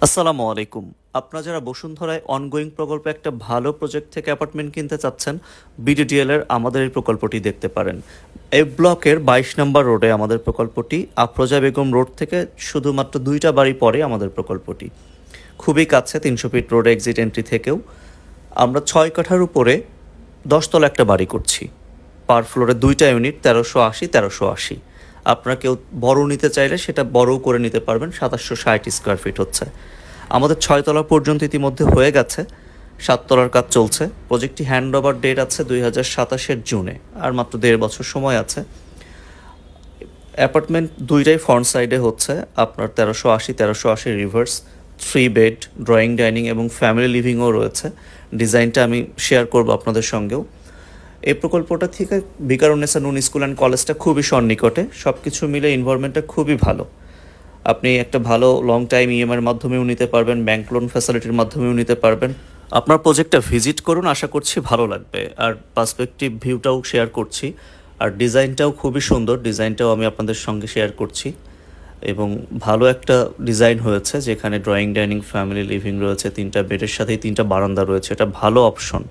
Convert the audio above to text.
আসসালামু আলাইকুম। আপনারা যারা বসুন্ধরায় অনগোয়িং প্রকল্পে একটা ভালো প্রজেক্ট থেকে অ্যাপার্টমেন্ট কিনতে চাচ্ছেন, বিডিডিএল এর আমাদের এই প্রকল্পটি দেখতে পারেন। এই ব্লকের ২২ নম্বর রোডে আমাদের প্রকল্পটি, আফরোজা বেগম রোড থেকে শুধুমাত্র ২টা বাড়ি পরে আমাদের প্রকল্পটি। খুবই কাছে, ৩০০ ফিট রোড এক্সিট এন্ট্রি থেকেও। আমরা ৬ কাঠার উপরে ১০ তলা একটা বাড়ি করছি। পার ফ্লোরে ২টা ইউনিট, ১৩৮০। আপনারা কেউ বড় নিতে চাইলে সেটা বড়ও করে নিতে পারবেন। ২৭৬০ স্কোয়ার ফিট হচ্ছে। আমাদের ৬ তলা পর্যন্ত ইতিমধ্যে হয়ে গেছে, ৭ তলার কাজ চলছে। প্রজেক্টটি হ্যান্ড ওভার ডেট আছে ২০২৭-এর জুনে, আর মাত্র ১.৫ বছর সময় আছে। অ্যাপার্টমেন্ট দুইটাই ফ্রন্ট সাইডে হচ্ছে আপনার ১৩৮০ রিভার্স, 3 বেড, ড্রয়িং, ডাইনিং এবং ফ্যামিলি লিভিংও রয়েছে। ডিজাইনটা আমি শেয়ার করব আপনাদের সঙ্গেও। এই প্রকল্পটা থেকে বিকারুন্নেসা নুন স্কুল অ্যান্ড কলেজটা খুবই সন্নিকটে। সব কিছু মিলে এনভায়রনমেন্টটা খুবই ভালো। আপনি একটা ভালো লং টাইম ইএমআইয়ের মাধ্যমেও নিতে পারবেন, ব্যাংক লোন ফ্যাসিলিটির মাধ্যমেও নিতে পারবেন। আপনার প্রজেক্টটা ভিজিট করুন, আশা করছি ভালো লাগবে। আর পার্সপেক্টিভ ভিউটাও শেয়ার করছি, আর ডিজাইনটাও খুবই সুন্দর। ডিজাইনটাও আমি আপনাদের সঙ্গে শেয়ার করছি, এবং ভালো একটা ডিজাইন হয়েছে যেখানে ড্রয়িং, ডাইনিং, ফ্যামিলি লিভিং রয়েছে। 3টা বেডের সাথেই 3টা বারান্দা রয়েছে। এটা ভালো অপশন।